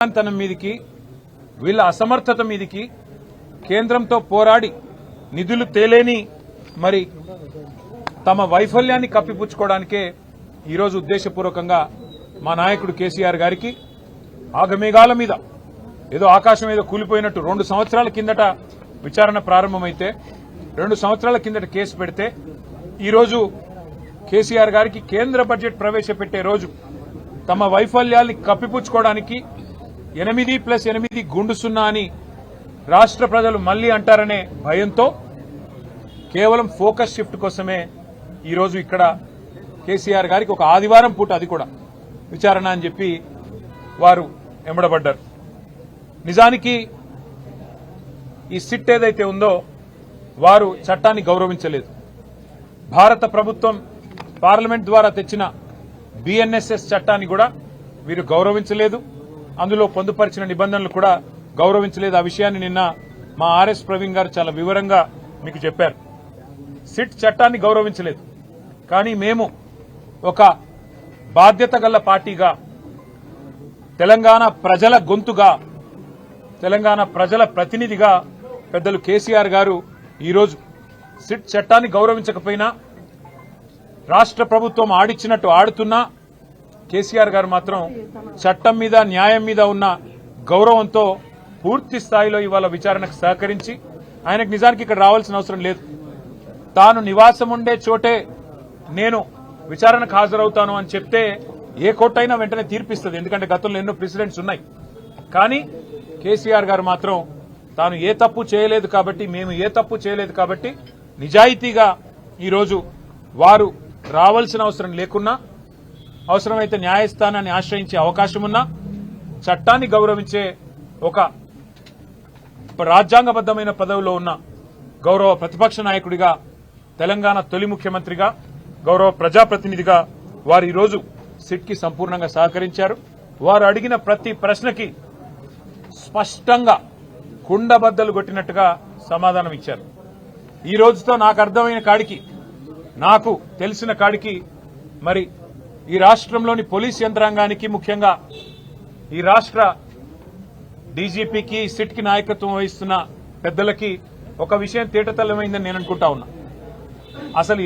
తనం మీదికి వీళ్ళ అసమర్థత మీదికి కేంద్రంతో పోరాడి నిధులు తేలేని మరి తమ వైఫల్యాన్ని కప్పిపుచ్చుకోవడానికే ఈరోజు ఉద్దేశపూర్వకంగా మా నాయకుడు కేసీఆర్ గారికి ఆగమేఘాల మీద ఏదో ఆకాశం ఏదో కూలిపోయినట్టు 2 సంవత్సరాల కిందట విచారణ ప్రారంభమైతే 2 సంవత్సరాల కిందట కేసు పెడితే ఈరోజు కేసీఆర్ గారికి కేంద్ర బడ్జెట్ ప్రవేశపెట్టే రోజు తమ వైఫల్యాల్ని కప్పిపుచ్చుకోవడానికి 8+8 గుండు సున్నా అని రాష్ట్ర ప్రజలు మళ్లీ అంటారనే భయంతో కేవలం ఫోకస్ షిఫ్ట్ కోసమే ఈరోజు ఇక్కడ కేసీఆర్ గారికి ఒక ఆదివారం పూట అది కూడా విచారణ అని చెప్పి వారు ఎంబడబడ్డారు. నిజానికి ఈ సిట్ ఏదైతే ఉందో వారు చట్టాన్ని గౌరవించలేదు. భారత ప్రభుత్వం పార్లమెంట్ ద్వారా తెచ్చిన BNSS చట్టాన్ని కూడా వీరు గౌరవించలేదు. అందులో పొందుపరిచిన నిబంధనలు కూడా గౌరవించలేదు. ఆ విషయాన్ని నిన్న మా RS ప్రవీణ్ గారు చాలా వివరంగా మీకు చెప్పారు. సిట్ చట్టాన్ని గౌరవించలేదు. కానీ మేము ఒక బాధ్యత గల పార్టీగా తెలంగాణ ప్రజల గొంతుగా తెలంగాణ ప్రజల ప్రతినిధిగా పెద్దలు కేసీఆర్ గారు ఈరోజు సిట్ చట్టాన్ని గౌరవించకపోయినా రాష్ట్ర ప్రభుత్వం ఆడిచ్చినట్టు ఆడుతున్నా కేసీఆర్ గారు మాత్రం చట్టం మీద న్యాయం మీద ఉన్న గౌరవంతో పూర్తి స్థాయిలో ఇవాళ విచారణకు సహకరించి ఆయనకు నిజానికి ఇక్కడ రావాల్సిన అవసరం లేదు. తాను నివాసం ఉండే చోటే నేను విచారణకు హాజరవుతాను అని చెప్తే ఏ కోర్టు అయినా వెంటనే తీర్పిస్తుంది. ఎందుకంటే గతంలో ఎన్నో ప్రెసిడెంట్స్ ఉన్నాయి. కానీ కేసీఆర్ గారు మాత్రం తాను ఏ తప్పు చేయలేదు కాబట్టి మేము ఏ తప్పు చేయలేదు కాబట్టి నిజాయితీగా ఈరోజు వారు రావాల్సిన అవసరం లేకున్నా అవసరమైతే న్యాయస్థానాన్ని ఆశ్రయించే అవకాశం ఉన్నా చట్టాన్ని గౌరవించే ఒక రాజ్యాంగబద్దమైన పదవిలో ఉన్న గౌరవ ప్రతిపక్ష నాయకుడిగా తెలంగాణ తొలి ముఖ్యమంత్రిగా గౌరవ ప్రజాప్రతినిధిగా వారు ఈరోజు సిట్కి సంపూర్ణంగా సహకరించారు. వారు అడిగిన ప్రతి ప్రశ్నకి స్పష్టంగా కుండబద్దలు కొట్టినట్టుగా సమాధానం ఇచ్చారు. ఈ రోజుతో నాకు అర్థమైన కాడికి నాకు తెలిసిన కాడికి మరి ఈ రాష్ట్రంలోని పోలీస్ యంత్రాంగానికి ముఖ్యంగా ఈ రాష్ట్ర డీజీపీకి సిట్కి నాయకత్వం వహిస్తున్న పెద్దలకి ఒక విషయం తేటతెల్లమైందని నేను అనుకుంటా ఉన్నా. అసలు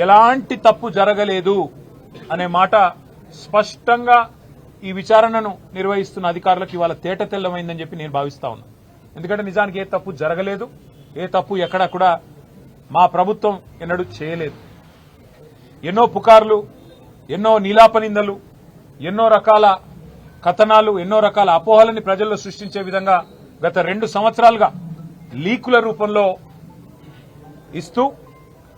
ఎలాంటి తప్పు జరగలేదు అనే మాట స్పష్టంగా ఈ విచారణను నిర్వహిస్తున్న అధికారులకు ఇవాళ తేటతెల్లమైందని చెప్పి నేను భావిస్తా ఉన్నా. ఎందుకంటే నిజానికి ఏ తప్పు జరగలేదు, ఏ తప్పు ఎక్కడా కూడా మా ప్రభుత్వం ఎన్నడూ చేయలేదు. ఎన్నో పుకార్లు, ఎన్నో నీలాపనిందలు, ఎన్నో రకాల కథనాలు, ఎన్నో రకాల అపోహలని ప్రజల్లో సృష్టించే విధంగా గత 2 సంవత్సరాలుగా లీకుల రూపంలో ఇస్తూ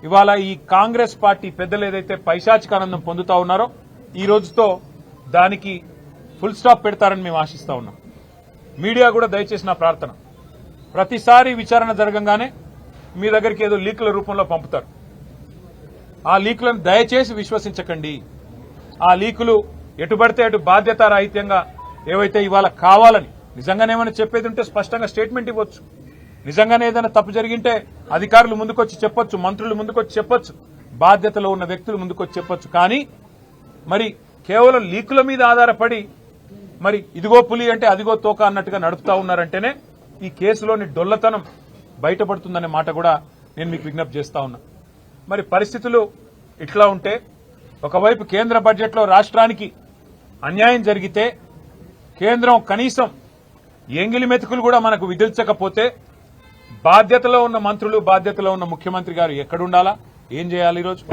ఇవాళ ఈ కాంగ్రెస్ పార్టీ పెద్దలు ఏదైతే పైశాచికానందం పొందుతా ఉన్నారో ఈ రోజుతో దానికి ఫుల్ స్టాప్ పెడతారని మేము ఆశిస్తా ఉన్నాం. మీడియా కూడా దయచేసి నా ప్రార్థన, ప్రతిసారి విచారణ జరగంగానే మీ దగ్గరికి ఏదో లీకుల రూపంలో పంపుతారు. ఆ లీకులను దయచేసి విశ్వసించకండి. ఆ లీకులు ఎటుబడితే అటు బాధ్యతారాహిత్యంగా ఏవైతే ఇవాళ కావాలని నిజంగానేమైనా చెప్పేది ఉంటే స్పష్టంగా స్టేట్మెంట్ ఇవ్వచ్చు. నిజంగానే ఏదైనా తప్పు జరిగింటే అధికారులు ముందుకొచ్చి చెప్పొచ్చు, మంత్రులు ముందుకొచ్చి చెప్పొచ్చు, బాధ్యతలో ఉన్న వ్యక్తులు ముందుకొచ్చి చెప్పొచ్చు. కానీ మరి కేవలం లీకుల మీద ఆధారపడి మరి ఇదిగో పులి అంటే అదిగో తోక అన్నట్టుగా నడుపుతా ఉన్నారంటేనే ఈ కేసులోని డొల్లతనం బయటపడుతుందనే మాట కూడా నేను మీకు విజ్ఞప్తి చేస్తా ఉన్నా. మరి పరిస్థితులు ఇట్లా ఉంటే ఒకవైపు కేంద్ర బడ్జెట్లో రాష్ట్రానికి అన్యాయం జరిగితే కేంద్రం కనీసం ఎంగిలి మెతుకులు కూడా మనకు విధించకపోతే బాధ్యతలో ఉన్న మంత్రులు, బాధ్యతలో ఉన్న ముఖ్యమంత్రి గారు ఎక్కడుండాలా, ఏం చేయాలి? ఈరోజు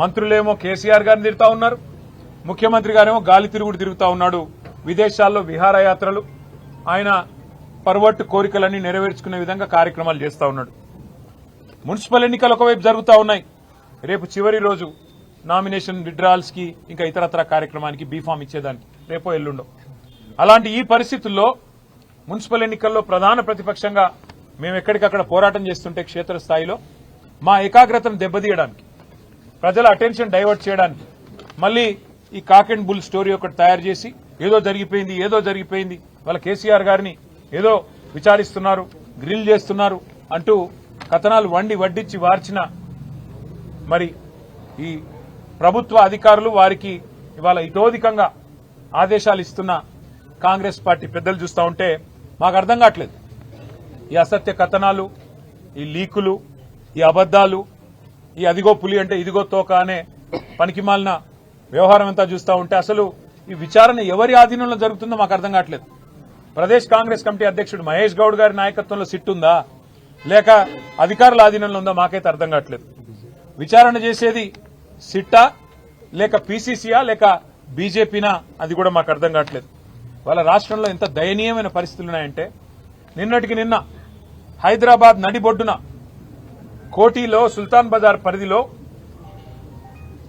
మంత్రులేమో కేసీఆర్ గారిని తిరుగుతా ఉన్నారు, ముఖ్యమంత్రి గారేమో గాలి తిరుగుడు తిరుగుతా ఉన్నాడు. విదేశాల్లో విహారయాత్రలు, ఆయన పర్వట్టు కోరికలన్నీ నెరవేర్చుకునే విధంగా కార్యక్రమాలు చేస్తా ఉన్నాడు. మున్సిపల్ ఎన్నికలు ఒకవైపు జరుగుతూ ఉన్నాయి. రేపు చివరి రోజు నామినేషన్ విత్డ్రాల్స్ కి ఇంకా ఇతరత్ర కార్యక్రమానికి బీఫామ్ ఇచ్చేదానికి రేపో ఎల్లుండో. అలాంటి ఈ పరిస్థితుల్లో మున్సిపల్ ఎన్నికల్లో ప్రధాన ప్రతిపక్షంగా మేము ఎక్కడికక్కడ పోరాటం చేస్తుంటే క్షేత్రస్థాయిలో మా ఏకాగ్రతను దెబ్బతీయడానికి, ప్రజల అటెన్షన్ డైవర్ట్ చేయడానికి మళ్లీ ఈ కాక్ అండ్ బుల్ స్టోరీ ఒకటి తయారు చేసి ఏదో జరిగిపోయింది వాళ్ళ కేసీఆర్ గారిని ఏదో విచారిస్తున్నారు, గ్రిల్ చేస్తున్నారు అంటూ కథనాలు వడ్డించి వార్చిన మరి ఈ ప్రభుత్వ అధికారులు వారికి ఇవాళ ఇతోధికంగా ఆదేశాలు ఇస్తున్న కాంగ్రెస్ పార్టీ పెద్దలు చూస్తూ ఉంటే మాకు అర్థం కావట్లేదు. ఈ అసత్య కథనాలు, ఈ లీకులు, ఈ అబద్దాలు, ఈ అదిగో పులి అంటే ఇదిగో తోక అనే పనికిమాలిన వ్యవహారం అంతా చూస్తూ ఉంటే అసలు ఈ విచారణ ఎవరి ఆధీనంలో జరుగుతుందో మాకు అర్థం కావట్లేదు. ప్రదేశ్ కాంగ్రెస్ కమిటీ అధ్యక్షుడు మహేష్ గౌడ్ గారి నాయకత్వంలో సిట్ ఉందా, లేక అధికారుల ఆధీనంలో ఉందా మాకైతే అర్థం కావట్లేదు. విచారణ చేసేది సిట్టా, లేక పీసీసీయా, లేక బీజేపీనా, అది కూడా మాకు అర్థం కావట్లేదు. వాళ్ళ రాష్ట్రంలో ఎంత దయనీయమైన పరిస్థితులు ఉన్నాయంటే నిన్నటికి నిన్న హైదరాబాద్ నడిబొడ్డున కోటిలో సుల్తాన్ బజార్ పరిధిలో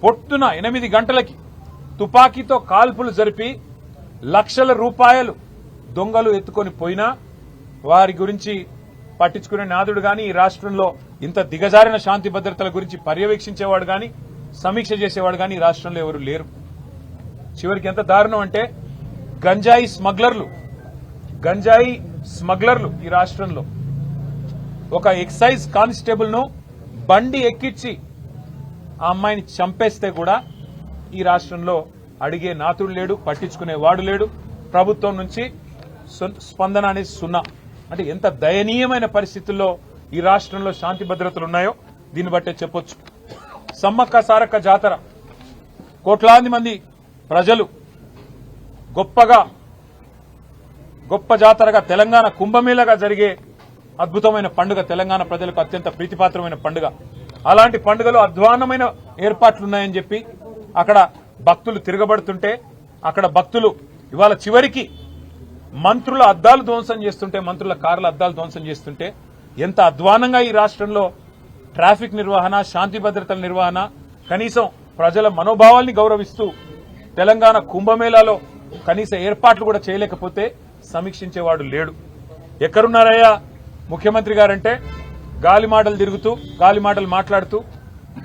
పొద్దున 8 గంటలకి తుపాకీతో కాల్పులు జరిపి లక్షల రూపాయలు దొంగలు ఎత్తుకొని పోయినా వారి గురించి పట్టించుకునే నాదుడు గాని, ఈ రాష్ట్రంలో ఇంత దిగజారిన శాంతి భద్రతల గురించి పర్యవేక్షించేవాడు గాని, సమీక్ష చేసేవాడు గాని ఈ రాష్ట్రంలో ఎవరు లేరు. చివరికి ఎంత దారుణం అంటే గంజాయి స్మగ్లర్లు ఈ రాష్ట్రంలో ఒక ఎక్సైజ్ కానిస్టేబుల్ ను బండి ఎక్కించి ఆ అమ్మాయిని చంపేస్తే కూడా ఈ రాష్ట్రంలో అడిగే నాతుడు లేడు, పట్టించుకునేవాడు లేడు. ప్రభుత్వం నుంచి స్పందన అనేది సున్నా. అంటే ఎంత దయనీయమైన పరిస్థితుల్లో ఈ రాష్ట్రంలో శాంతి భద్రతలు ఉన్నాయో దీన్ని బట్టే చెప్పొచ్చు. సమ్మక్క సారక్క జాతర కోట్లాది మంది ప్రజలు గొప్ప జాతరగా తెలంగాణ కుంభమేళగా జరిగే అద్భుతమైన పండుగ, తెలంగాణ ప్రజలకు అత్యంత ప్రీతిపాత్రమైన పండుగ. అలాంటి పండుగలో అధ్వాన్నమైన ఏర్పాట్లున్నాయని చెప్పి అక్కడ భక్తులు తిరగబడుతుంటే, అక్కడ భక్తులు ఇవాళ చివరికి మంత్రుల అద్దాలు ధ్వంసం చేస్తుంటే, మంత్రుల కార్ల అద్దాలు ధ్వంసం చేస్తుంటే ఎంత అధ్వానంగా ఈ రాష్ట్రంలో ట్రాఫిక్ నిర్వహణ, శాంతి భద్రతల నిర్వహణ, కనీసం ప్రజల మనోభావాల్ని గౌరవిస్తూ తెలంగాణ కుంభమేళాలో కనీస ఏర్పాట్లు కూడా చేయలేకపోతే సమీక్షించేవాడు లేడు. ఎక్కడున్నారయ్యా ముఖ్యమంత్రి గారంటే గాలి మాటలు మాట్లాడుతూ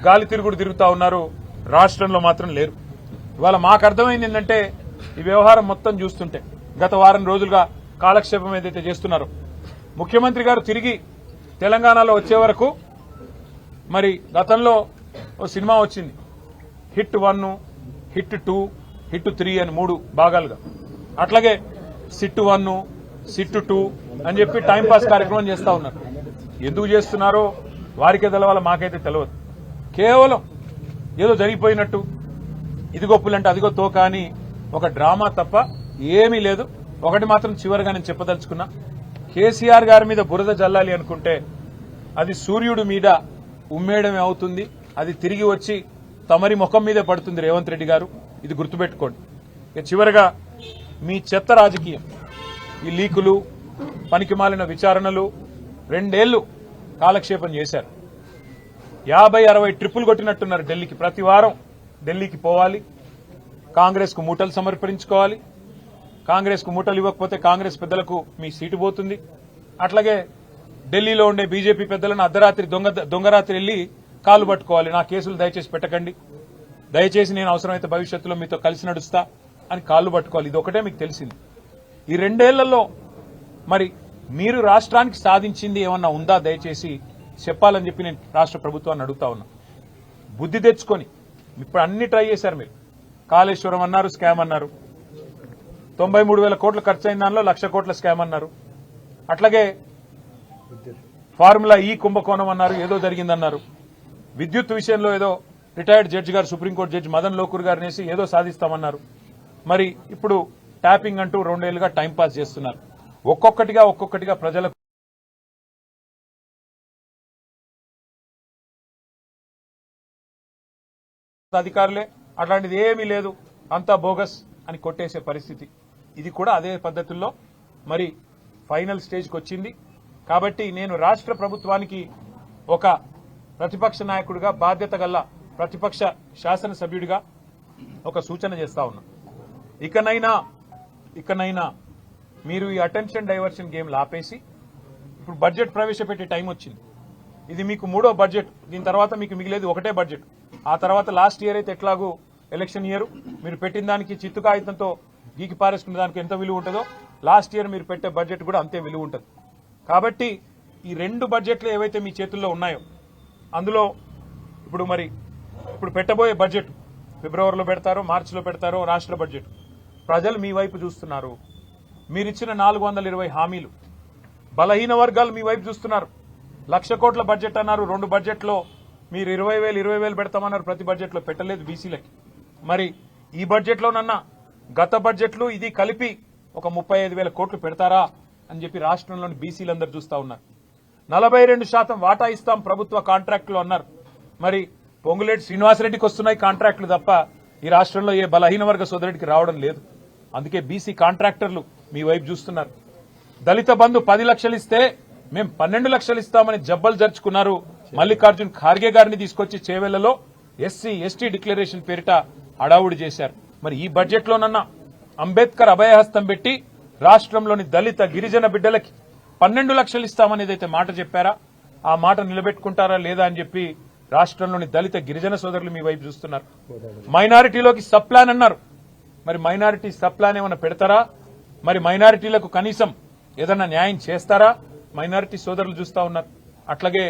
గాలి తిరుగుడు తిరుగుతా ఉన్నారు. రాష్ట్రంలో మాత్రం లేరు. ఇవాళ మాకు అర్థమైంది ఏంటంటే ఈ వ్యవహారం మొత్తం చూస్తుంటే గత వారం రోజులుగా కాలక్షేపం ఏదైతే చేస్తున్నారో, ముఖ్యమంత్రి గారు తిరిగి తెలంగాణలో వచ్చే వరకు మరి గతంలో ఓ సినిమా వచ్చింది, హిట్ 1, హిట్ 2, హిట్ 3 అని 3 భాగాలుగా. అట్లాగే సిట్ 1, సిట్ 2 అని చెప్పి టైంపాస్ కార్యక్రమం చేస్తా ఉన్నారు. ఎందుకు చేస్తున్నారో వారికే తెలవాలి, మాకైతే తెలియదు. కేవలం ఏదో జరిగిపోయినట్టు ఇదిగో పులంటే అదిగో తోక అని ఒక డ్రామా తప్ప ఏమీ లేదు. ఒకటి మాత్రం చివరిగా నేను చెప్పదలుచుకున్నా, కేసీఆర్ గారి మీద బురద జల్లాలి అనుకుంటే అది సూర్యుడి మీద ఉమ్మేయడమే అవుతుంది. అది తిరిగి వచ్చి తమరి ముఖం మీదే పడుతుంది రేవంత్ రెడ్డి గారు, ఇది గుర్తుపెట్టుకోండి. ఇక చివరిగా మీ చెత్త రాజకీయం, ఈ లీకులు, పనికిమాలిన విచారణలు 2 ఏళ్లు కాలక్షేపం చేశారు. 50-60 ట్రిప్పులు కొట్టినట్టున్నారు ఢిల్లీకి. ప్రతి వారం ఢిల్లీకి పోవాలి, కాంగ్రెస్ కు మూటలు సమర్పించుకోవాలి. కాంగ్రెస్ కు మూటలు ఇవ్వకపోతే కాంగ్రెస్ పెద్దలకు మీ సీటు పోతుంది. అట్లాగే ఢిల్లీలో ఉండే బీజేపీ పెద్దలను అర్ధరాత్రి దొంగరాత్రి వెళ్లి కాలు పట్టుకోవాలి. నా కేసులు దయచేసి పెట్టకండి, దయచేసి నేను అవసరమైతే భవిష్యత్తులో మీతో కలిసి నడుస్తా అని కాళ్లు పట్టుకోవాలి. ఇది ఒకటే మీకు తెలిసింది. ఈ 2 ఏళ్లలో మరి మీరు రాష్ట్రానికి సాధించింది ఏమన్నా ఉందా దయచేసి చెప్పాలని చెప్పి నేను రాష్ట్ర ప్రభుత్వాన్ని అడుగుతా ఉన్నా. బుద్ధి తెచ్చుకొని ఇప్పుడు అన్ని ట్రై చేశారు మీరు. కాళేశ్వరం అన్నారు, స్కామ్ అన్నారు. 93,000 కోట్లు ఖర్చు అయిన దానిలో 1,00,000 కోట్ల స్కామ్ అన్నారు. అట్లాగే ఫార్ములా ఈ కుంభకోణం అన్నారు, ఏదో జరిగిందన్నారు. విద్యుత్ విషయంలో ఏదో రిటైర్డ్ జడ్జి గారు, సుప్రీంకోర్టు జడ్జి మదన్ లోకూర్ గారిని వేసి ఏదో సాధిస్తామన్నారు. మరి ఇప్పుడు ట్యాపింగ్ అంటూ 2 ఏళ్లుగా టైంపాస్ చేస్తున్నారు. ఒక్కొక్కటిగా ప్రజలకు అధికారులే, అట్లాంటిది ఏమీ లేదు, అంతా బోగస్ అని కొట్టేసే పరిస్థితి. ఇది కూడా అదే పద్ధతుల్లో మరి ఫైనల్ స్టేజ్కి వచ్చింది. కాబట్టి నేను రాష్ట్ర ప్రభుత్వానికి ఒక ప్రతిపక్ష నాయకుడిగా, బాధ్యత గల ప్రతిపక్ష శాసనసభ్యుడిగా ఒక సూచన చేస్తా ఉన్నా. ఇకనైనా మీరు ఈ అటెన్షన్ డైవర్షన్ గేమ్లు ఆపేసి ఇప్పుడు బడ్జెట్ ప్రవేశపెట్టే టైం వచ్చింది. ఇది మీకు 3వ బడ్జెట్. దీని తర్వాత మీకు మిగిలేది ఒకటే బడ్జెట్. ఆ తర్వాత లాస్ట్ ఇయర్ అయితే ఎట్లాగూ ఎలక్షన్ ఇయర్, మీరు పెట్టిన దానికి చిత్తు కాగితంతో గీకి పారేసుకునే దానికి ఎంత విలువ ఉంటుందో లాస్ట్ ఇయర్ మీరు పెట్టే బడ్జెట్ కూడా అంతే విలువ ఉంటుంది. కాబట్టి ఈ 2 బడ్జెట్లు ఏవైతే మీ చేతుల్లో ఉన్నాయో అందులో ఇప్పుడు పెట్టబోయే బడ్జెట్ ఫిబ్రవరిలో పెడతారో, మార్చిలో పెడతారో రాష్ట్ర బడ్జెట్. ప్రజలు మీ వైపు చూస్తున్నారు. మీరిచ్చిన 420 హామీలు, బలహీన వర్గాలు మీ వైపు చూస్తున్నారు. 1,00,000 కోట్ల బడ్జెట్ అన్నారు, 2 బడ్జెట్లో మీరు 20,000 పెడతామన్నారు, ప్రతి బడ్జెట్లో పెట్టలేదు బీసీలకి. మరి ఈ బడ్జెట్లోనన్నా గత బడ్జెట్లు ఇది కలిపి ఒక 35,000 కోట్లు పెడతారా అని చెప్పి రాష్ట్రంలోని బీసీలందరూ చూస్తా ఉన్నారు. 42% వాటా ఇస్తాం ప్రభుత్వ కాంట్రాక్టులు అన్నారు. మరి పొంగులేటి శ్రీనివాసరెడ్డికి వస్తున్నాయి కాంట్రాక్టులు తప్ప ఈ రాష్ట్రంలో ఏ బలహీన వర్గ సోదరుడికి రావడం లేదు. అందుకే బీసీ కాంట్రాక్టర్లు మీ వైపు చూస్తున్నారు. దళిత బంధు 10 లక్షలు ఇస్తే మేము 12 లక్షలు ఇస్తామని జబ్బలు జరుచుకున్నారు. మల్లికార్జున్ ఖార్గే గారిని తీసుకొచ్చి చేవెళ్లలో ఎస్సీ ఎస్టీ డిక్లరేషన్ పేరిట హడావుడి చేశారు. మరి ఈ బడ్జెట్లోనన్నా అంబేద్కర్ అభయహస్తం పెట్టి రాష్ట్రంలోని దళిత గిరిజన బిడ్డలకి 12 లక్షలు ఇస్తామనేదైతే మాట చెప్పారా, ఆ మాట నిలబెట్టుకుంటారా లేదా అని చెప్పి రాష్ట్రంలోని దళిత గిరిజన సోదరులు మీ వైపు చూస్తున్నారు. మైనారిటీలోకి సబ్ ప్లాన్ అన్నారు. మరి మైనారిటీ సబ్ ప్లాన్ ఏమైనా పెడతారా? మరి మైనారిటీలకు కనీసం ఏదన్నా న్యాయం చేస్తారా? మైనారిటీ సోదరులు చూస్తా ఉన్నారు. అట్లాగే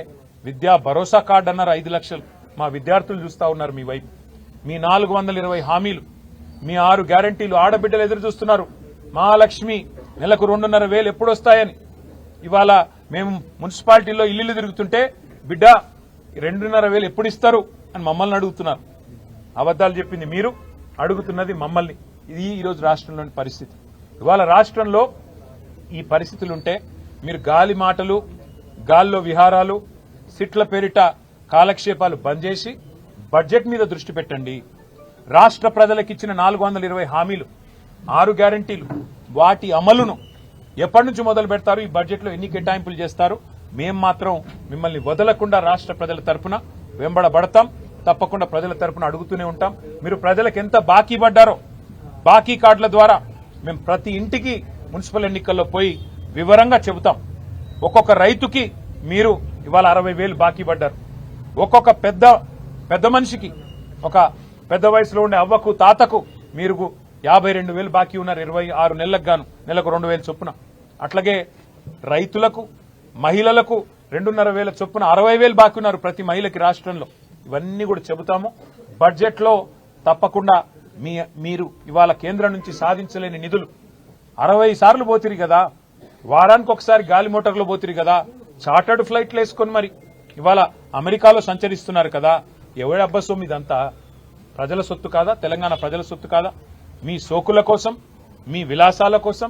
విద్యా భరోసా కార్డు అన్నారు 5 లక్షలు, మా విద్యార్థులు చూస్తా ఉన్నారు మీ వైపు. మీ 420 హామీలు, మీ 6 గ్యారంటీలు ఆడబిడ్డలు ఎదురు చూస్తున్నారు. మహాలక్ష్మి నెలకు 2,500 ఎప్పుడు వస్తాయని. ఇవాళ మేము మున్సిపాలిటీలో ఇల్లు తిరుగుతుంటే బిడ్డ 2,500 ఎప్పుడు ఇస్తారు అని మమ్మల్ని అడుగుతున్నారు. అబద్దాలు చెప్పింది మీరు, అడుగుతున్నది మమ్మల్ని. ఇది ఈరోజు రాష్ట్రంలోని పరిస్థితి. ఇవాళ రాష్ట్రంలో ఈ పరిస్థితులుంటే మీరు గాలి మాటలు, గాల్లో విహారాలు, సిట్ల పేరిట కాలక్షేపాలు బంద్ చేసి బడ్జెట్ మీద దృష్టి పెట్టండి. రాష్ట్ర ప్రజలకిచ్చిన 420 హామీలు, 6 గ్యారంటీలు, వాటి అమలును ఎప్పటి నుంచి మొదలు పెడతారు? ఈ బడ్జెట్లో ఎన్ని కేటాయింపులు చేస్తారు? మేం మాత్రం మిమ్మల్ని వదలకుండా రాష్ట్ర ప్రజల తరఫున వెంబడబడతాం. తప్పకుండా ప్రజల తరఫున అడుగుతూనే ఉంటాం. మీరు ప్రజలకు ఎంత బాకీ పడ్డారో బాకీ కార్డుల ద్వారా మేము ప్రతి ఇంటికి మున్సిపల్ ఎన్నికల్లో పోయి వివరంగా చెబుతాం. ఒక్కొక్క రైతుకి మీరు ఇవాళ 60,000 బాకీ పడ్డారు. ఒక్కొక్క పెద్ద మనిషికి, ఒక పెద్ద వయసులో ఉండే అవ్వకు తాతకు మీరు 52,000 బాకీ ఉన్నారు. 26 నెలలకు గాను నెలకు 2,000 చొప్పున. అట్లాగే రైతులకు, మహిళలకు 2,500 చొప్పున 60,000 బాకీ ఉన్నారు ప్రతి మహిళకి రాష్ట్రంలో. ఇవన్నీ కూడా చెబుతాము. బడ్జెట్ లో తప్పకుండా మీరు ఇవాళ కేంద్రం నుంచి సాధించలేని నిధులు 60 సార్లు పోతిరి కదా, వారానికి ఒకసారి గాలి మోటార్లో పోతిరి కదా, చార్టర్డ్ ఫ్లైట్లు వేసుకొని మరి ఇవాళ అమెరికాలో సంచరిస్తున్నారు కదా. ఎవరి అబ్బసొమ్ము ఇదంతా? ప్రజల సొత్తు కాదా? తెలంగాణ ప్రజల సొత్తు కాదా? మీ సోకుల కోసం, మీ విలాసాల కోసం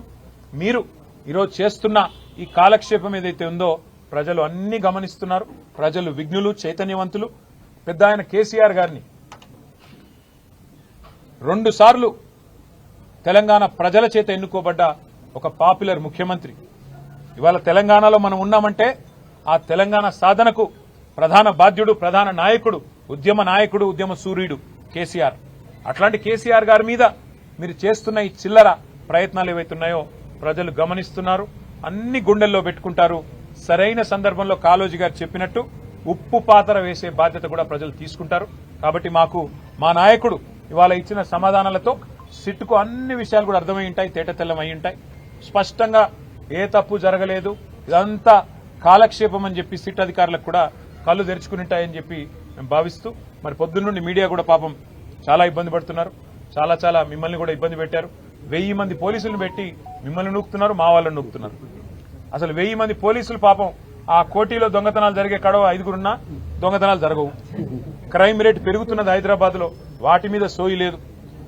మీరు ఈరోజు చేస్తున్న ఈ కాలక్షేపం ఏదైతే ఉందో ప్రజలు అన్ని గమనిస్తున్నారు. ప్రజలు విఘ్నులు, చైతన్యవంతులు. పెద్ద ఆయన కేసీఆర్ గారిని 2 సార్లు తెలంగాణ ప్రజల చేత ఎన్నుకోబడ్డ ఒక పాపులర్ ముఖ్యమంత్రి. ఇవాళ తెలంగాణలో మనం ఉన్నామంటే ఆ తెలంగాణ సాధనకు ప్రధాన బాధ్యుడు, ప్రధాన నాయకుడు, ఉద్యమ సూర్యుడు కేసీఆర్. అట్లాంటి కేసీఆర్ గారి మీద మీరు చేస్తున్న ఈ చిల్లర ప్రయత్నాలు ఏవైతున్నాయో ప్రజలు గమనిస్తున్నారు. అన్ని గుండెల్లో పెట్టుకుంటారు. సరైన సందర్భంలో కాళోజీ గారు చెప్పినట్టు ఉప్పు పాతర వేసే బాధ్యత కూడా ప్రజలు తీసుకుంటారు. కాబట్టి మా నాయకుడు ఇవాళ ఇచ్చిన సమాధానాలతో సిట్టుకు అన్ని విషయాలు కూడా అర్థమై ఉంటాయి, తేటతెల్లం అయి ఉంటాయి. స్పష్టంగా ఏ తప్పు జరగలేదు, ఇదంతా కాలక్షేపం అని చెప్పి సిట్ అధికారులకు కూడా కళ్ళు తెరుచుకుని ఉంటాయని చెప్పి మేము భావిస్తూ, మరి పొద్దున్నుండి మీడియా కూడా పాపం చాలా ఇబ్బంది పడుతున్నారు. చాలా మిమ్మల్ని కూడా ఇబ్బంది పెట్టారు. 1000 మంది పోలీసులను పెట్టి మిమ్మల్ని నూకుతున్నారు, మా వాళ్ళని నూకుతున్నారు. అసలు 1000 మంది పోలీసులు పాపం ఆ కోటిలో దొంగతనాలు జరిగే కడవ 5గురున్నా దొంగతనాలు జరగవు. క్రైమ్ రేట్ పెరుగుతున్నది హైదరాబాద్ లో, వాటి మీద సోయి లేదు.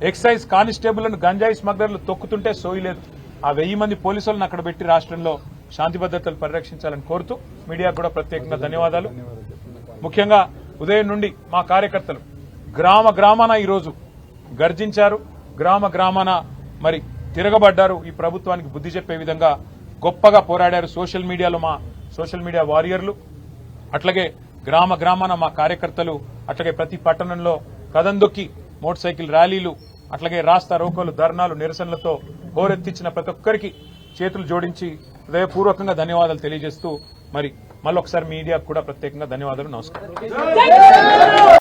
ఎక్సైజ్ కానిస్టేబుల్లను గంజాయి స్మగ్లర్లు తొక్కుతుంటే సోయి లేదు. ఆ 1000 మంది పోలీసులను అక్కడ పెట్టి రాష్ట్రంలో శాంతి భద్రతలు పరిరక్షించాలని కోరుతూ మీడియాకు కూడా ప్రత్యేకంగా ధన్యవాదాలు. ముఖ్యంగా ఉదయం నుండి మా కార్యకర్తలు గ్రామాన ఈరోజు గర్జించారు, గ్రామాన మరి తిరగబడ్డారు. ఈ ప్రభుత్వానికి బుద్ధి చెప్పే విధంగా గొప్పగా పోరాడారు. సోషల్ మీడియాలో మా సోషల్ మీడియా వారియర్లు, అట్లాగే గ్రామాన మా కార్యకర్తలు, అట్లాగే ప్రతి పట్టణంలో కదందొక్కి మోటార్ సైకిల్ ర్యాలీలు, అట్లాగే రాస్తా రోకోలు, ధర్నాలు, నిరసనలతో హోరెత్తించిన ప్రతి ఒక్కరికి చేతులు జోడించి హృదయపూర్వకంగా ధన్యవాదాలు తెలియజేస్తూ మరి మళ్ళొకసారి మీడియాకు కూడా ప్రత్యేకంగా ధన్యవాదాలు. నమస్కారం.